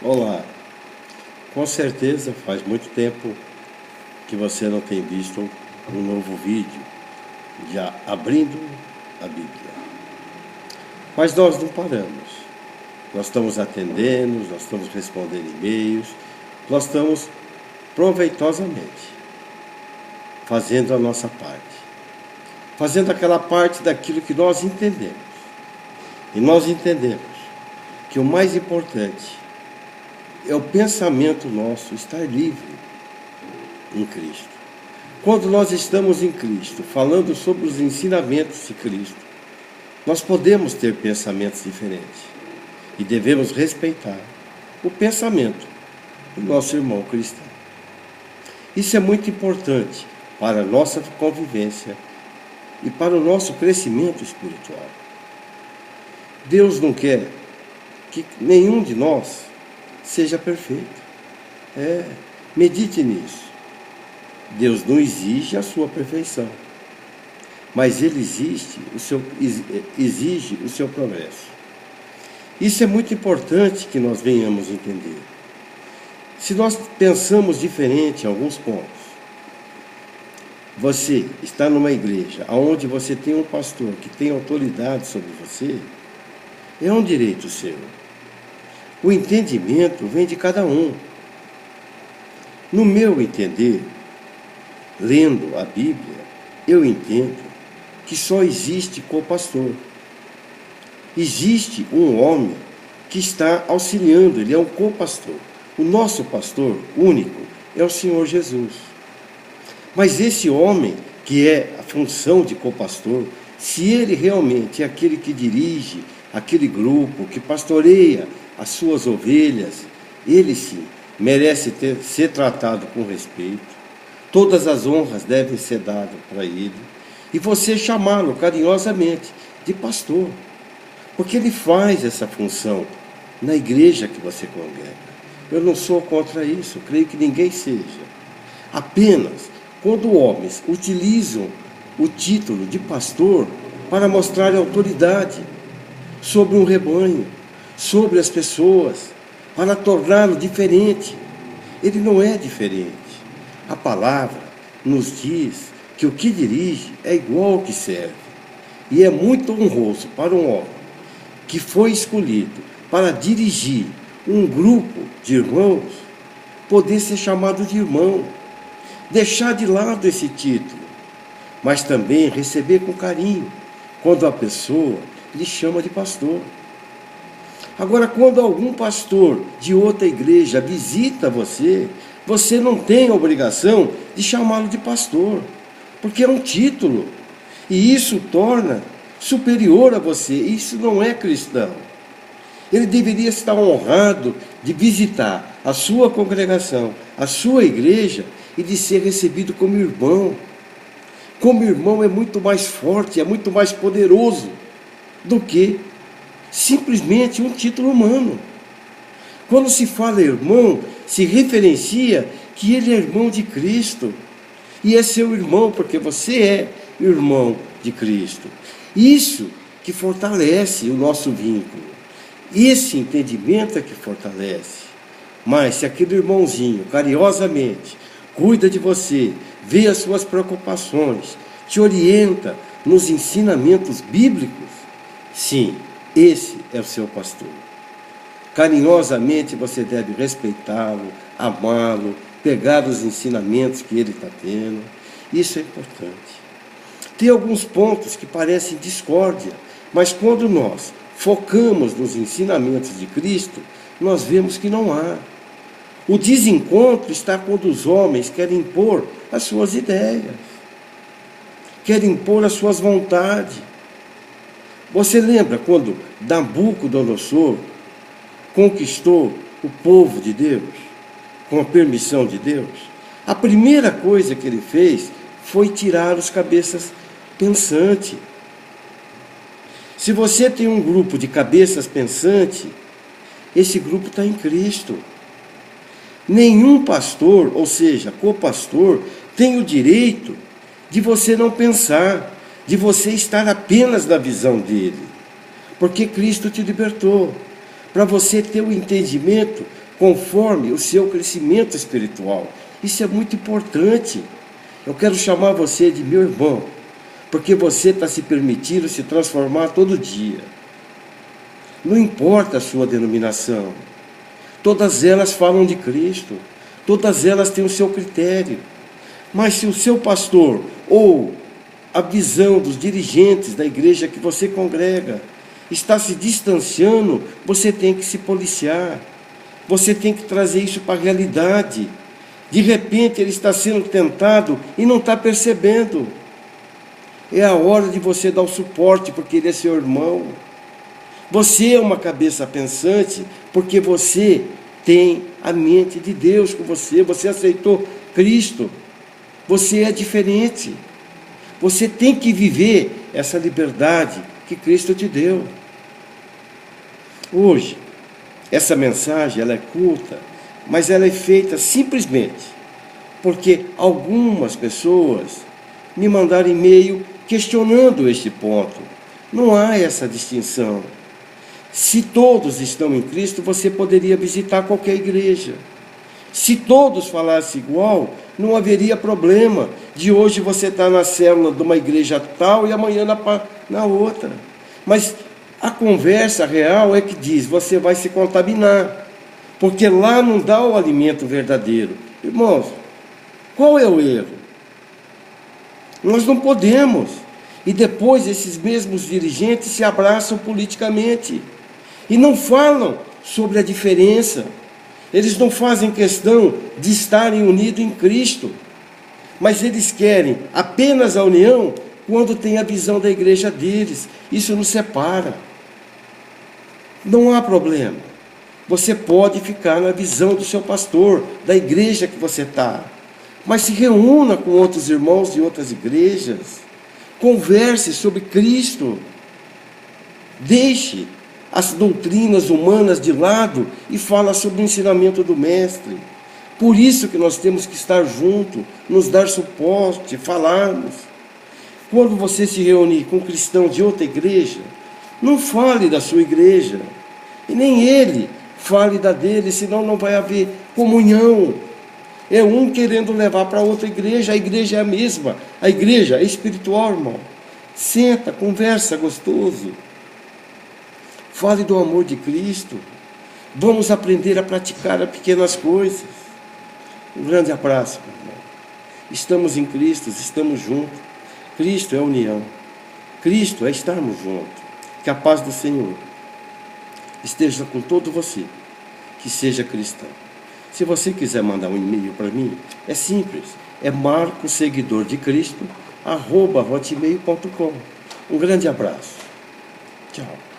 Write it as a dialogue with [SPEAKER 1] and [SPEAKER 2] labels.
[SPEAKER 1] Olá, com certeza faz muito tempo que você não tem visto um novo vídeo já abrindo a Bíblia. Mas nós não paramos. Nós estamos atendendo, nós estamos respondendo e-mails, nós estamos proveitosamente fazendo a nossa parte. Fazendo aquela parte daquilo que nós entendemos. E nós entendemos que o mais importante é o pensamento nosso estar livre em Cristo. Quando nós estamos em Cristo, falando sobre os ensinamentos de Cristo, nós podemos ter pensamentos diferentes e devemos respeitar o pensamento do nosso irmão cristão. Isso é muito importante para a nossa convivência e para o nosso crescimento espiritual. Deus não quer que nenhum de nós seja perfeito. Medite nisso. Deus não exige a sua perfeição, mas Ele exige o seu progresso. Isso é muito importante que nós venhamos entender. Se nós pensamos diferente em alguns pontos, você está numa igreja onde você tem um pastor que tem autoridade sobre você, é um direito seu. O entendimento vem de cada um. No meu entender, lendo a Bíblia, eu entendo que só existe co-pastor. Existe um homem que está auxiliando, ele é um co-pastor. O nosso pastor único é o Senhor Jesus. Mas esse homem, que é a função de co-pastor, se ele realmente é aquele que dirige aquele grupo, que pastoreia as suas ovelhas, ele sim merece ser tratado com respeito. Todas as honras devem ser dadas para ele. E você chamá-lo carinhosamente de pastor, porque ele faz essa função na igreja que você congrega. Eu não sou contra isso, creio que ninguém seja. Apenas quando homens utilizam o título de pastor para mostrar autoridade sobre um rebanho, sobre as pessoas, para torná-lo diferente. Ele não é diferente. A palavra nos diz que o que dirige é igual ao que serve. E é muito honroso para um homem que foi escolhido para dirigir um grupo de irmãos, poder ser chamado de irmão, deixar de lado esse título, mas também receber com carinho quando a pessoa lhe chama de pastor. Agora, quando algum pastor de outra igreja visita você, você não tem a obrigação de chamá-lo de pastor, porque é um título, e isso torna superior a você. Isso não é cristão. Ele deveria estar honrado de visitar a sua congregação, a sua igreja, e de ser recebido como irmão. Como irmão é muito mais forte, é muito mais poderoso do que simplesmente um título humano. Quando se fala irmão, se referencia que ele é irmão de Cristo. E é seu irmão, porque você é irmão de Cristo. Isso que fortalece o nosso vínculo. Esse entendimento é que fortalece. Mas se aquele irmãozinho, carinhosamente, cuida de você, vê as suas preocupações, te orienta nos ensinamentos bíblicos, sim, esse é o seu pastor. Carinhosamente você deve respeitá-lo, amá-lo, pegar os ensinamentos que ele está tendo. Isso é importante. Tem alguns pontos que parecem discórdia, mas quando nós focamos nos ensinamentos de Cristo, nós vemos que não há. O desencontro está quando os homens querem impor as suas ideias, querem impor as suas vontades. Você lembra quando Nabucodonosor conquistou o povo de Deus, com a permissão de Deus? A primeira coisa que ele fez foi tirar os cabeças pensantes. Se você tem um grupo de cabeças pensantes, esse grupo está em Cristo. Nenhum pastor, ou seja, co-pastor, tem o direito de você não pensar, de você estar apenas na visão dele, porque Cristo te libertou, para você ter o entendimento conforme o seu crescimento espiritual. Isso é muito importante. Eu quero chamar você de meu irmão, porque você está se permitindo se transformar todo dia. Não importa a sua denominação, todas elas falam de Cristo, todas elas têm o seu critério. Mas se o seu pastor ou a visão dos dirigentes da igreja que você congrega está se distanciando, você tem que se policiar, você tem que trazer isso para a realidade. De repente ele está sendo tentado e não está percebendo. É a hora de você dar o suporte, porque ele é seu irmão. Você é uma cabeça pensante, porque você tem a mente de Deus com você. Você aceitou Cristo. Você é diferente. Você tem que viver essa liberdade que Cristo te deu. Hoje, essa mensagem ela é curta, mas ela é feita simplesmente porque algumas pessoas me mandaram e-mail questionando este ponto. Não há essa distinção. Se todos estão em Cristo, você poderia visitar qualquer igreja. Se todos falassem igual, não haveria problema de hoje você estar na célula de uma igreja tal e amanhã na outra. Mas a conversa real é que diz, você vai se contaminar, porque lá não dá o alimento verdadeiro. Irmãos, qual é o erro? Nós não podemos. E depois esses mesmos dirigentes se abraçam politicamente e não falam sobre a diferença. Eles não fazem questão de estarem unidos em Cristo, mas eles querem apenas a união quando tem a visão da igreja deles. Isso nos separa. Não há problema. Você pode ficar na visão do seu pastor, da igreja que você está, mas se reúna com outros irmãos de outras igrejas, converse sobre Cristo, deixe as doutrinas humanas de lado e fala sobre o ensinamento do Mestre. Por isso que nós temos que estar juntos, nos dar suporte, falarmos. Quando você se reunir com um cristão de outra igreja, não fale da sua igreja, e nem ele fale da dele, senão não vai haver comunhão. É um querendo levar para outra igreja, a igreja é a mesma, a igreja é espiritual, irmão. Senta, conversa gostoso. Fale do amor de Cristo. Vamos aprender a praticar as pequenas coisas. Um grande abraço, meu irmão. Estamos em Cristo, estamos juntos. Cristo é a união. Cristo é estarmos juntos. Que a paz do Senhor esteja com todo você, que seja cristão. Se você quiser mandar um e-mail para mim, é simples. É marcoseguidordecristo@hotmail.com. Um grande abraço. Tchau.